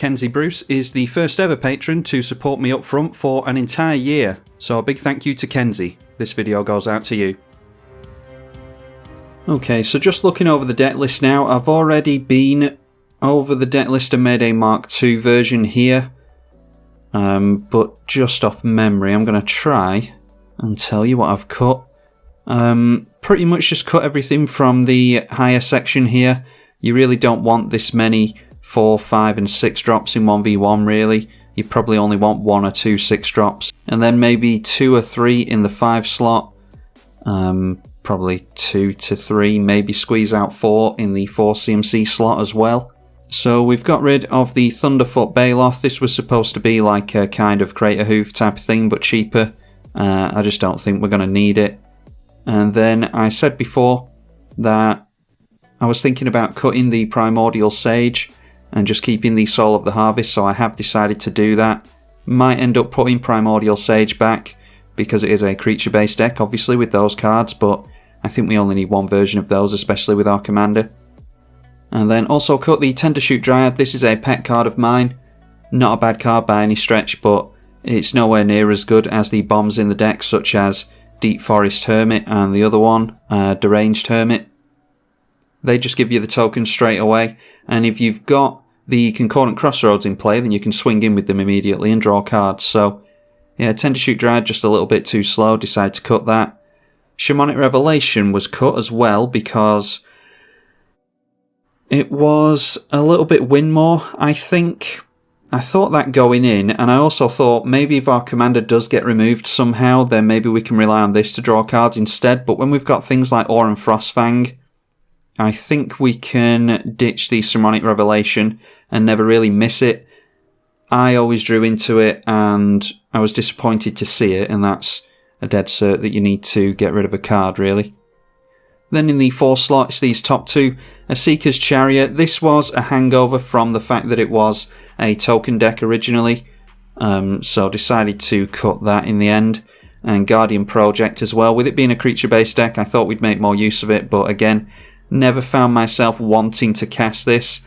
Kenzie Bruce is the first ever patron to support me up front for an entire year, so a big thank you to Kenzie. This video goes out to you. Okay, so just looking over the deck list now, I've already been over the deck list and made a Mark II version here, but just off memory I'm going to try and tell you what I've cut. Pretty much just cut everything from the higher section here. You really don't want this many 4, 5 and 6 drops in 1v1 really. You probably only want 1 or 2 6 drops, and then maybe 2 or 3 in the 5 slot. Probably 2 to 3, maybe squeeze out 4 in the 4 CMC slot as well. So we've got rid of the Thunderfoot Baloth. This was supposed to be like a kind of Crater Hoof type of thing, but cheaper. I just don't think we're going to need it. And then I said before that I was thinking about cutting the Primordial Sage and just keeping the Soul of the Harvest, so I have decided to do that. Might end up putting Primordial Sage back because it is a creature-based deck, obviously, with those cards, but I think we only need one version of those, especially with our commander. And then also cut the Tendershoot Dryad. This is a pet card of mine. Not a bad card by any stretch, but it's nowhere near as good as the bombs in the deck, such as Deep Forest Hermit and the other one, Deranged Hermit. They just give you the tokens straight away, and if you've got the Concordant Crossroads in play, then you can swing in with them immediately and draw cards. So yeah, Tendershoot Dryad just a little bit too slow, decided to cut that. Shamanic Revelation was cut as well because it was a little bit win more, I think. I thought that going in, and I also thought maybe if our commander does get removed somehow, then maybe we can rely on this to draw cards instead. But when we've got things like Aura and Frostfang, I think we can ditch the Shamanic Revelation and never really miss it. I always drew into it, and I was disappointed to see it, and that's a dead cert that you need to get rid of a card, really. Then in the 4 slot, it's these top 2. A Seeker's Chariot. This was a hangover from the fact that it was a token deck originally, so decided to cut that in the end. And Guardian Project as well. With it being a creature-based deck, I thought we'd make more use of it, but again, never found myself wanting to cast this.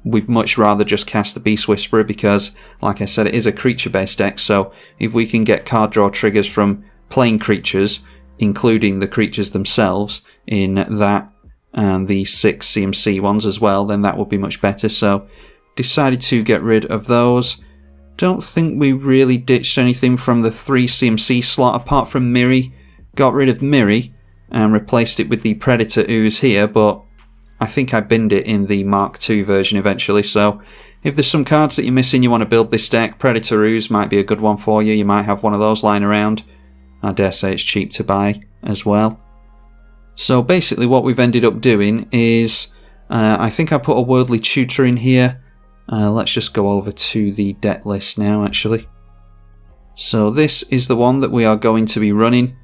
We'd much rather just cast the Beast Whisperer because, like I said, it is a creature-based deck, so if we can get card draw triggers from playing creatures, including the creatures themselves, in that and the 6 CMC ones as well, then that would be much better. So decided to get rid of those. Don't think we really ditched anything from the 3 CMC slot apart from Miri. Got rid of Miri and replaced it with the Predator Ooze here, but I think I binned it in the Mark II version eventually, so if there's some cards that you're missing, you want to build this deck, Predator Ooze might be a good one for you. You might have one of those lying around. I dare say it's cheap to buy as well. So basically what we've ended up doing is, I think I put a Worldly Tutor in here. Let's just go over to the deck list now, actually. So this is the one that we are going to be running.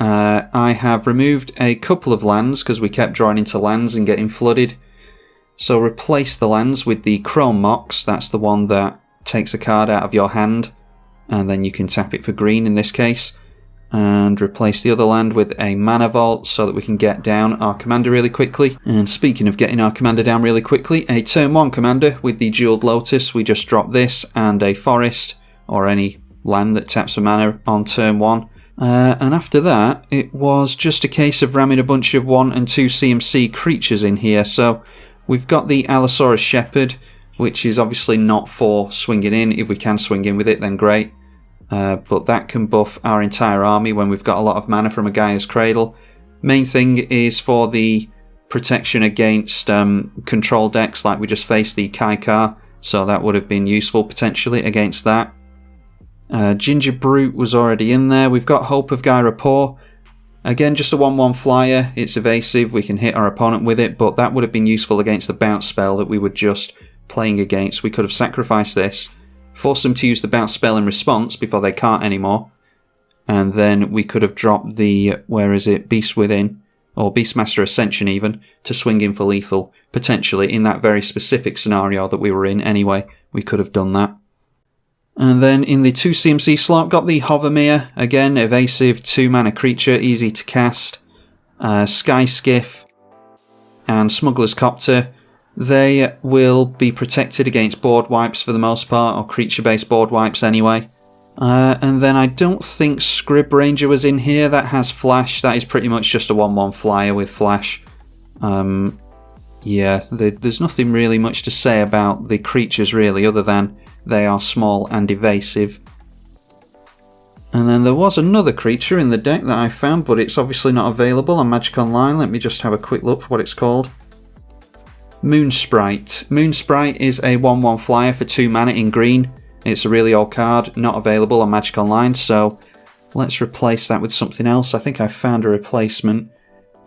I have removed a couple of lands because we kept drawing into lands and getting flooded. So replace the lands with the Chrome Mox. That's the one that takes a card out of your hand and then you can tap it for green in this case. And replace the other land with a Mana Vault so that we can get down our commander really quickly. And speaking of getting our commander down really quickly, a turn 1 commander with the Jeweled Lotus. We just drop this and a Forest or any land that taps for mana on turn 1. And after that, it was just a case of ramming a bunch of 1 and 2 CMC creatures in here. So we've got the Allosaurus Shepherd, which is obviously not for swinging in. If we can swing in with it, then great. But that can buff our entire army when we've got a lot of mana from a Gaia's Cradle. Main thing is for the protection against control decks, like we just faced the Kaikar, so that would have been useful potentially against that. Ginger Brute was already in there. We've got Hope of Gaia Rapport. Again, just a 1/1 flyer. It's evasive. We can hit our opponent with it, but that would have been useful against the bounce spell that we were just playing against. We could have sacrificed this, forced them to use the bounce spell in response before they can't anymore, and then we could have dropped the, Beast Within, or Beastmaster Ascension even, to swing in for lethal. Potentially, in that very specific scenario that we were in anyway, we could have done that. And then in the 2 CMC slot, got the Hovermere, again, evasive, 2 mana creature, easy to cast. Sky Skiff and Smuggler's Copter. They will be protected against board wipes for the most part, or creature-based board wipes anyway. And then I don't think Scrib Ranger was in here. That has flash. That is pretty much just a 1/1 flyer with flash. Yeah, there's nothing really much to say about the creatures really, other than they are small and evasive. And then there was another creature in the deck that I found, but it's obviously not available on Magic Online. Let me just have a quick look for what it's called. Moonsprite. Moonsprite is a 1/1 flyer for 2 mana in green. It's a really old card, not available on Magic Online, so let's replace that with something else. I think I found a replacement.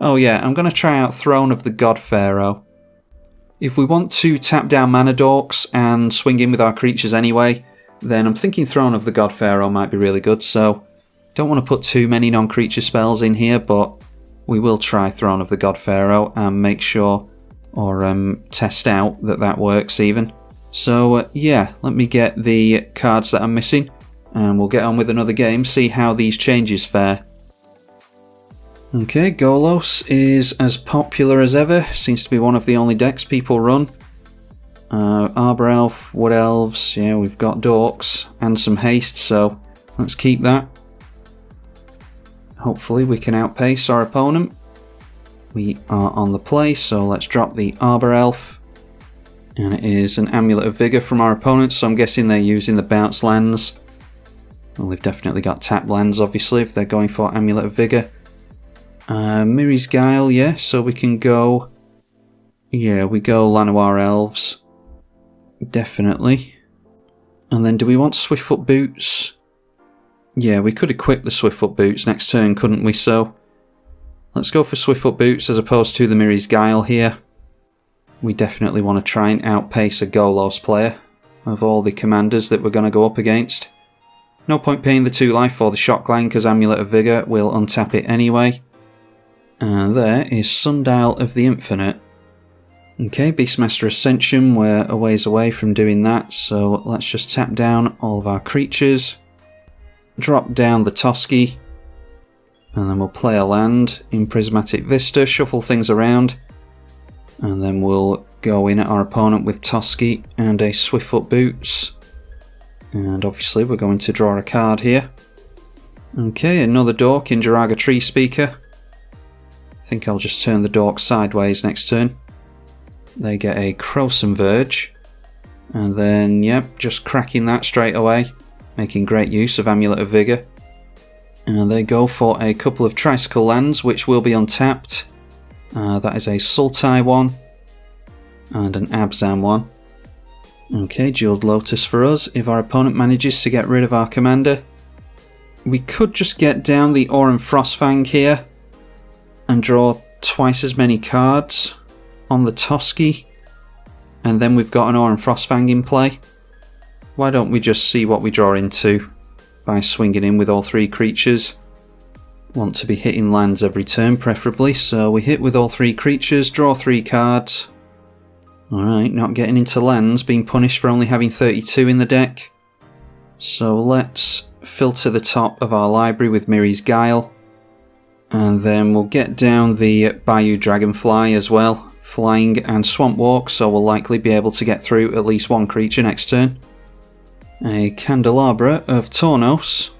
Oh yeah, I'm going to try out Throne of the God Pharaoh. If we want to tap down mana dorks and swing in with our creatures anyway, then I'm thinking Throne of the God Pharaoh might be really good, so don't want to put too many non-creature spells in here, but we will try Throne of the God Pharaoh and make sure, or test out that works even. So yeah, let me get the cards that I'm missing and we'll get on with another game, see how these changes fare. Okay, Golos is as popular as ever, seems to be one of the only decks people run. Arbor Elf, Wood Elves, yeah, we've got Dorks and some haste, so let's keep that. Hopefully we can outpace our opponent. We are on the play, so let's drop the Arbor Elf. And it is an Amulet of Vigor from our opponents, so I'm guessing they're using the bounce lands. Well, they've definitely got tap lands, obviously, if they're going for Amulet of Vigor. Miri's Guile, yeah, so we can go... Yeah, we go Llanowar Elves. Definitely. And then do we want Swiftfoot Boots? Yeah, we could equip the Swiftfoot Boots next turn, couldn't we? So let's go for Swiftfoot Boots as opposed to the Miri's Guile here. We definitely want to try and outpace a Golos player of all the commanders that we're going to go up against. No point paying the 2 life for the Shockline because Amulet of Vigor will untap it anyway. And there is Sundial of the Infinite. Okay, Beastmaster Ascension, we're a ways away from doing that, so let's just tap down all of our creatures. Drop down the Toski. And then we'll play a land in Prismatic Vista, shuffle things around. And then we'll go in at our opponent with Toski and a Swiftfoot Boots. And obviously we're going to draw a card here. Okay, another Dork in Jiraga Tree Speaker. I think I'll just turn the Dork sideways next turn. They get a Crowsome Verge. And then, yep, just cracking that straight away. Making great use of Amulet of Vigor. And they go for a couple of Tricycle lands, which will be untapped. That is a Sultai one. And an Abzan one. Okay, Jeweled Lotus for us. If our opponent manages to get rid of our commander. We could just get down the Aurum Frostfang here. And draw twice as many cards on the Toski, and then we've got an Aurum Frostfang in play. Why don't we just see what we draw into by swinging in with all 3 creatures. Want to be hitting lands every turn preferably, so we hit with all 3 creatures, draw 3 cards. Alright, not getting into lands, being punished for only having 32 in the deck. So let's filter the top of our library with Miri's Guile. And then we'll get down the Bayou Dragonfly as well. Flying and Swamp Walk, so we'll likely be able to get through at least 1 creature next turn. A Candelabra of Tornos.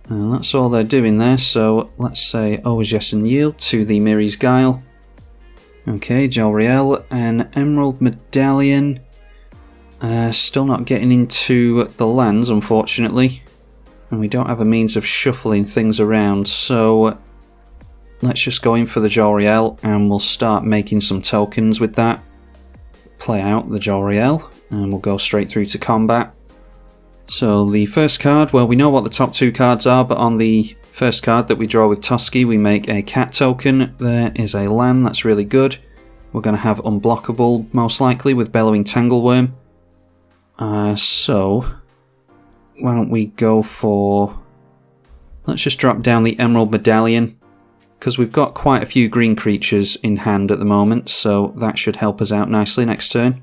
And that's all they're doing there, so let's say always yes and yield to the Miri's Guile. Okay, Jolriel, an Emerald Medallion. Still not getting into the lands, unfortunately. And we don't have a means of shuffling things around, so let's just go in for the Jolriel and we'll start making some tokens with that. Play out the Jolriel and we'll go straight through to combat. So the first card, well, we know what the top 2 cards are, but on the first card that we draw with Toski we make a cat token. There is a land, that's really good. We're going to have Unblockable most likely with Bellowing Tangleworm. So why don't we go for... Let's just drop down the Emerald Medallion, because we've got quite a few green creatures in hand at the moment, so that should help us out nicely next turn.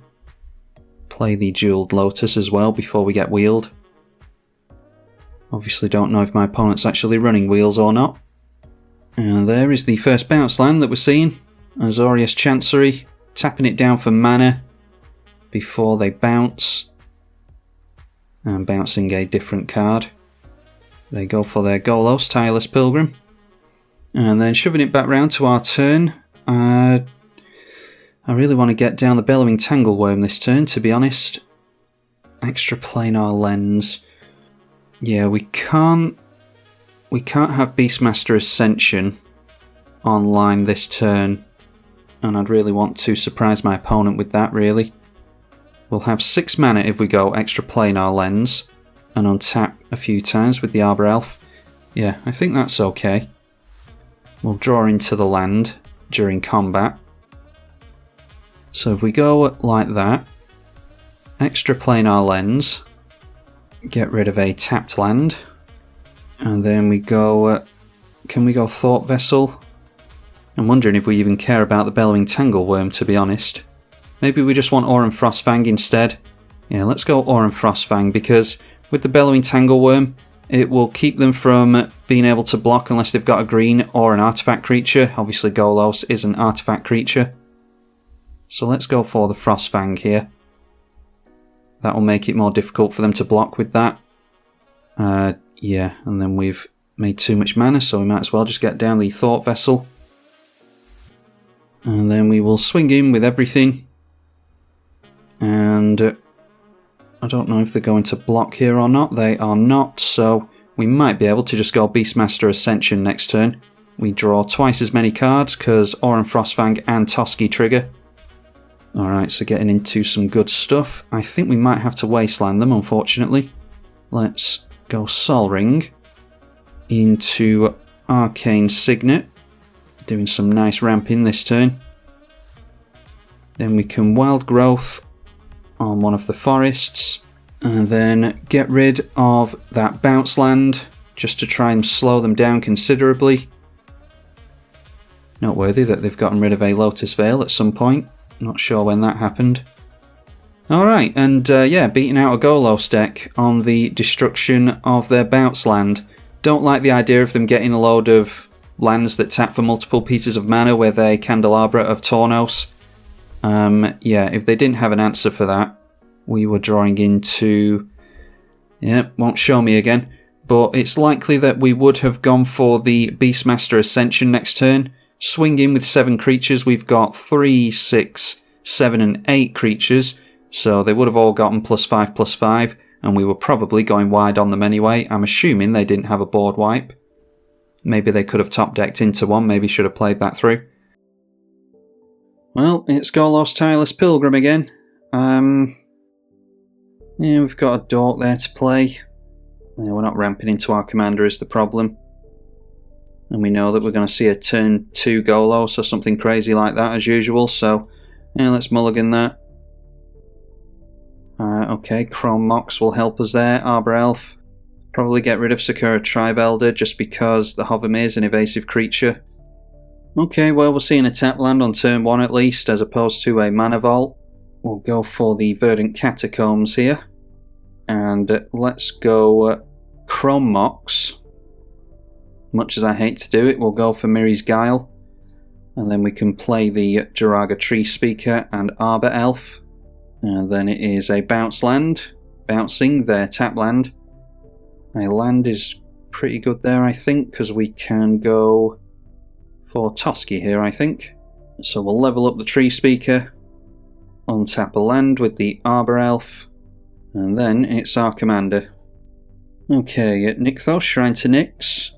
Play the Jeweled Lotus as well before we get wheeled. Obviously don't know if my opponent's actually running wheels or not. And there is the first bounce land that we're seeing. Azorius Chancery. tapping it down for mana before they bounce, and bouncing a different card. They go for their Golos, Tireless Pilgrim, and then shoving it back round to our turn. I really want to get down the Bellowing Tangleworm this turn, to be honest. Extraplanar Lens. Yeah, we can't have Beastmaster Ascension online this turn, and I'd really want to surprise my opponent with that, really. We'll have 6 mana if we go Extraplanar Lens and untap a few times with the Arbor Elf. Yeah, I think that's okay. We'll draw into the land during combat. So if we go like that, Extraplanar Lens, get rid of a tapped land, and then we go, can we go Thought Vessel? I'm wondering if we even care about the Bellowing Tangleworm, to be honest. Maybe we just want Aurum Frostfang instead. Yeah, let's go Aurum Frostfang, because with the Bellowing Tangleworm, it will keep them from being able to block unless they've got a green or an artifact creature. Obviously Golos is an artifact creature. So let's go for the Frostfang here. That will make it more difficult for them to block with that. Yeah, and then we've made too much mana, so we might as well just get down the Thought Vessel. And then we will swing in with everything. And I don't know if they're going to block here or not. They are not, so we might be able to just go Beastmaster Ascension next turn. We draw twice as many cards because Aurum Frostfang and Toski trigger. Alright, so getting into some good stuff. I think we might have to wasteland them, unfortunately. Let's go Sol Ring into Arcane Signet. Doing some nice ramping this turn. Then we can Wild Growth on one of the forests, and then get rid of that bounce land just to try and slow them down considerably. Noteworthy that they've gotten rid of a Lotus Veil at some point. Not sure when that happened. Alright, and yeah, beating out a Golos deck on the destruction of their bounce land. Don't like the idea of them getting a load of lands that tap for multiple pieces of mana with a Candelabra of Tornos. Yeah, if they didn't have an answer for that, we were drawing into... Yeah, won't show me again. But it's likely that we would have gone for the Beastmaster Ascension next turn. Swing in with 7 creatures. We've got 3, 6, 7 and 8 creatures. So they would have all gotten +5/+5. And we were probably going wide on them anyway. I'm assuming they didn't have a board wipe. Maybe they could have top decked into one. Maybe should have played that through. Well, it's Golos Tireless Pilgrim again. Yeah, we've got a Dork there to play. Yeah, we're not ramping into our commander is the problem. And we know that we're going to see a turn 2 Golos or something crazy like that as usual. So, yeah, let's mulligan that. Okay, Chrome Mox will help us there. Arbor Elf. Probably get rid of Sakura Tribe Elder just because the Hovamir is an evasive creature. Okay, well, we're seeing a tap land on turn 1 at least, as opposed to a Mana Vault. We'll go for the Verdant Catacombs here. And let's go Chrome Mox. Much as I hate to do it, we'll go for Miri's Guile. And then we can play the Jiraga Tree Speaker and Arbor Elf. And then it is a bounce land. Bouncing their tap land. A land is pretty good there, I think, because we can go for Toski here, I think. So we'll level up the Tree Speaker, untap a land with the Arbor Elf, and then it's our commander. Okay, at Nykthos, Shrine to Nyx.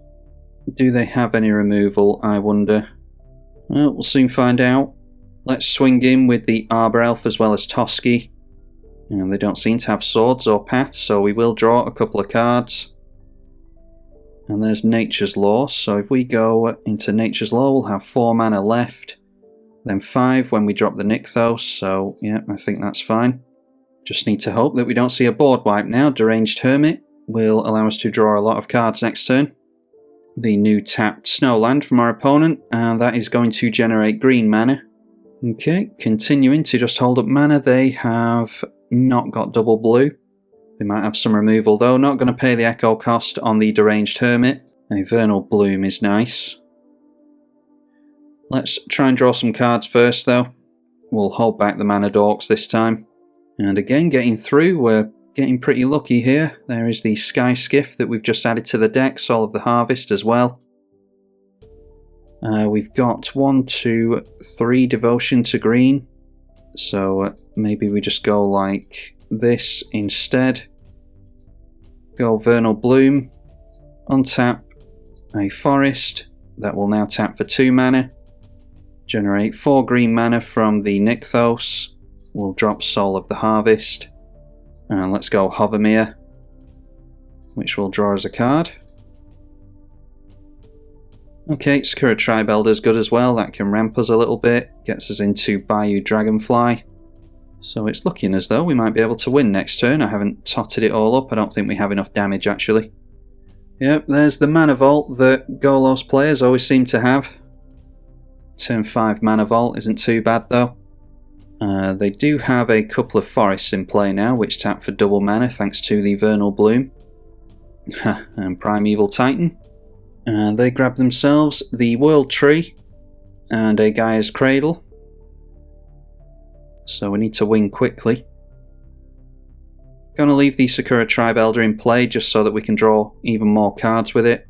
Do they have any removal, I wonder? Well, we'll soon find out. Let's swing in with the Arbor Elf as well as Toski. And they don't seem to have swords or paths, so we will draw a couple of cards. And there's Nature's Law, so if we go into Nature's Law, we'll have 4 mana left. Then 5 when we drop the Nykthos, so yeah, I think that's fine. Just need to hope that we don't see a board wipe now. Deranged Hermit will allow us to draw a lot of cards next turn. The new tapped Snowland from our opponent, and that is going to generate green mana. Okay, continuing to just hold up mana. They have not got double blue. They might have some removal though. Not going to pay the echo cost on the Deranged Hermit. A Vernal Bloom is nice. Let's try and draw some cards first though. We'll hold back the mana dorks this time. And again, getting through, we're getting pretty lucky here. There is the Sky Skiff that we've just added to the deck, Soul of the Harvest as well. We've got 1, 2, 3 Devotion to green. So maybe we just go like this instead. Go Vernal Bloom, untap a Forest, that will now tap for 2 mana. Generate 4 green mana from the Nykthos. We'll drop Soul of the Harvest. And let's go Hovermere, which will draw us a card. Okay, Sakura Tribe Elder's good as well, that can ramp us a little bit, gets us into Bayou Dragonfly. So it's looking as though we might be able to win next turn. I haven't totted it all up, I don't think we have enough damage actually. Yep, there's the Mana Vault that Golos players always seem to have. Turn 5 Mana Vault isn't too bad though. They do have a couple of forests in play now, which tap for double mana thanks to the Vernal Bloom. And Primeval Titan. They grab themselves the World Tree and a Gaia's Cradle. So we need to win quickly. Gonna leave the Sakura Tribe Elder in play just so that we can draw even more cards with it.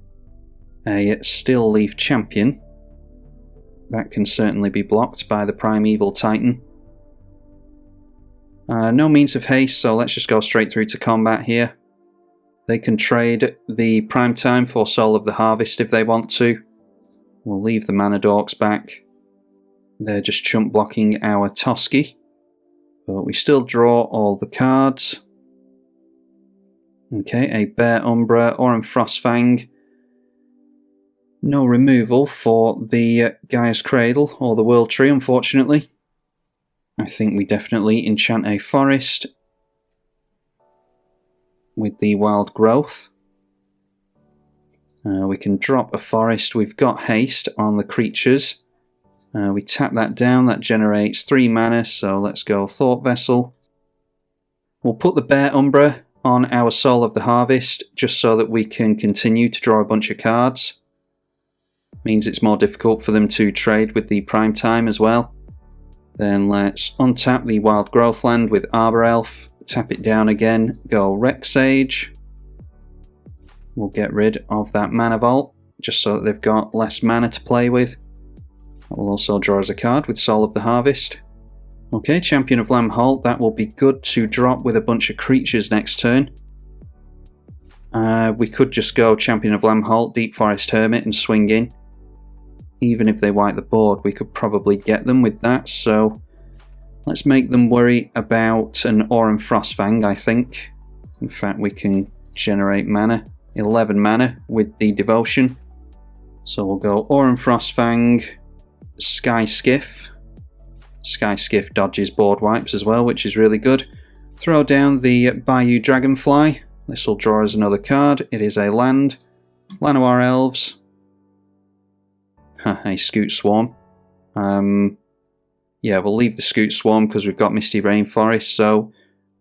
A Steel Leaf Champion. That can certainly be blocked by the Primeval Titan. No means of haste, so let's just go straight through to combat here. They can trade the Primetime for Soul of the Harvest if they want to. We'll leave the Mana Dorks back. They're just chump blocking our Toski. But we still draw all the cards. Okay, a Bear Umbra, Aurum Frostfang. No removal for the Gaia's Cradle or the World Tree, unfortunately. I think we definitely enchant a Forest with the Wild Growth. We can drop a Forest. We've got haste on the creatures. We tap that down, that generates 3 mana, so let's go Thought Vessel. We'll put the Bear Umbra on our Soul of the Harvest, just so that we can continue to draw a bunch of cards. Means it's more difficult for them to trade with the Primetime as well. Then let's untap the Wild Growth land with Arbor Elf, tap it down again, go Rex Sage. We'll get rid of that Mana Vault, just so that they've got less mana to play with. That will also draw us a card with Soul of the Harvest. Okay, Champion of Lamholt, that will be good to drop with a bunch of creatures next turn. We could just go Champion of Lamholt, Deep Forest Hermit and swing in. Even if they wipe the board, we could probably get them with that, so let's make them worry about an Aurum Frostfang, I think. In fact, we can generate mana, 11 mana with the Devotion. So we'll go Aurum Frostfang, Sky Skiff. Sky Skiff dodges board wipes as well, which is really good. Throw down the Bayou Dragonfly. This will draw us another card. It is a land. Llanowar Elves. A Scoot Swarm. Yeah, we'll leave the Scoot Swarm because we've got Misty Rainforest, so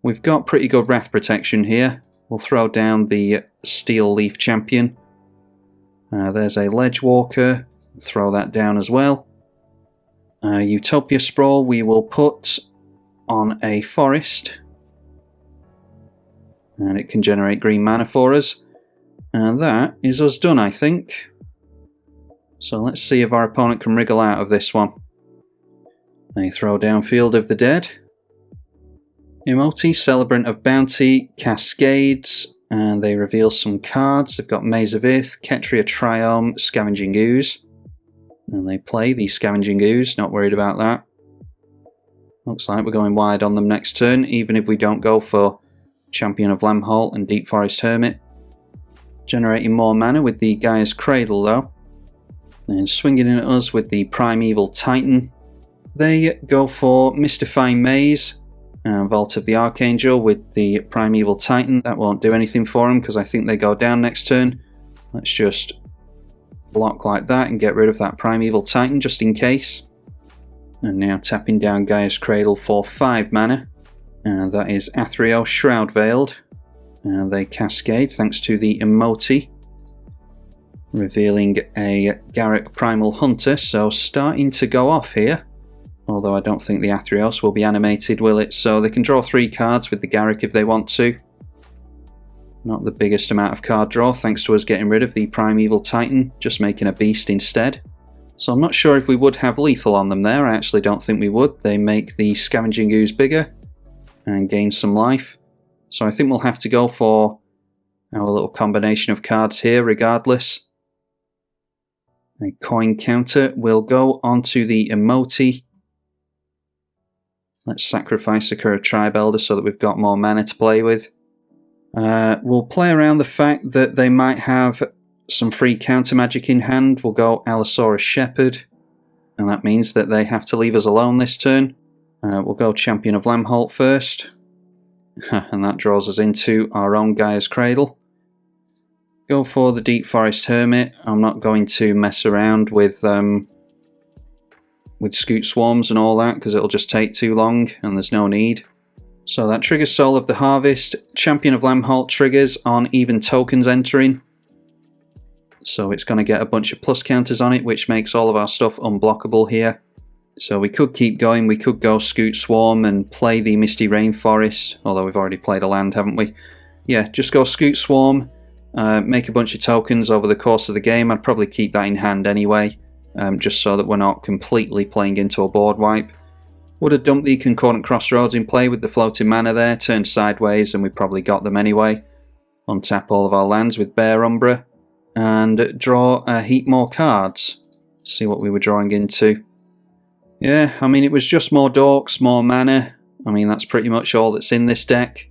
we've got pretty good Wrath protection here. We'll throw down the Steel Leaf Champion. There's a Ledge Walker. Throw that down as well. Utopia Sprawl we will put on a Forest. And it can generate green mana for us. And that is us done, I think. So let's see if our opponent can wriggle out of this one. They throw down Field of the Dead. Emoti, Celebrant of Bounty, Cascades, and they reveal some cards. They've got Maze of Ith, Ketria Triome, Scavenging Ooze. And they play the Scavenging Ooze, not worried about that. Looks like we're going wide on them next turn, even if we don't go for Champion of Lamholt and Deep Forest Hermit. Generating more mana with the Gaia's Cradle though. And swinging in at us with the Primeval Titan. They go for Mystifying Maze and Vault of the Archangel with the Primeval Titan. That won't do anything for them because I think they go down next turn. Let's just block like that and get rid of that Primeval Titan just in case. And now tapping down Gaia's Cradle for 5 mana. And that is Athreos Shroud Veiled. And they cascade thanks to the Emoti. Revealing a Garruk Primal Hunter, so starting to go off here. Although I don't think the Athreos will be animated, will it? So they can draw 3 cards with the Garruk if they want to. Not the biggest amount of card draw, thanks to us getting rid of the Primeval Titan, just making a beast instead. So I'm not sure if we would have lethal on them there. I actually don't think we would. They make the Scavenging Ooze bigger and gain some life. So I think we'll have to go for our little combination of cards here regardless. A coin counter will go onto the Emoti. Let's sacrifice a Kura Tribe Elder so that we've got more mana to play with. We'll play around the fact that they might have some free counter magic in hand. We'll go Allosaurus Shepherd, and that means that they have to leave us alone this turn. We'll go Champion of Lamholt first, and that draws us into our own Gaia's Cradle. Go for the Deep Forest Hermit. I'm not going to mess around with Scoot Swarms and all that because it'll just take too long and there's no need. So that triggers Soul of the Harvest. Champion of Lamholt triggers on even tokens entering. So it's going to get a bunch of plus counters on it, which makes all of our stuff unblockable here. So we could keep going. We could go Scoot Swarm and play the Misty Rainforest, although we've already played a land, haven't we? Yeah, just go Scoot Swarm, make a bunch of tokens over the course of the game. I'd probably keep that in hand anyway, just so that we're not completely playing into a board wipe. Would have dumped the Concordant Crossroads in play with the floating mana there, turned sideways, and we probably got them anyway. Untap all of our lands with Bear Umbra, and draw a heap more cards. See what we were drawing into. Yeah, I mean, it was just more dorks, more mana. I mean, that's pretty much all that's in this deck.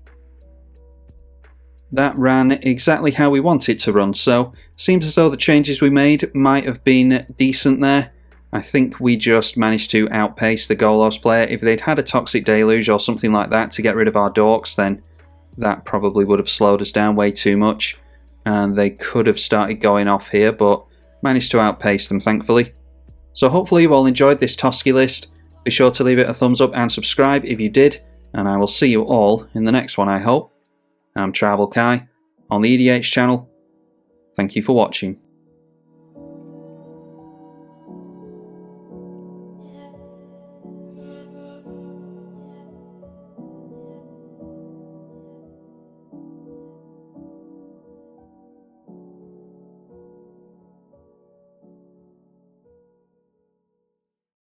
That ran exactly how we want it to run, so seems as though the changes we made might have been decent there. I think we just managed to outpace the Golos player. If they'd had a Toxic Deluge or something like that to get rid of our dorks, then that probably would have slowed us down way too much. And they could have started going off here, but managed to outpace them, thankfully. So hopefully you all enjoyed this Toski list. Be sure to leave it a thumbs up and subscribe if you did, and I will see you all in the next one, I hope. I'm tribalkai on the EDH channel. Thank you for watching.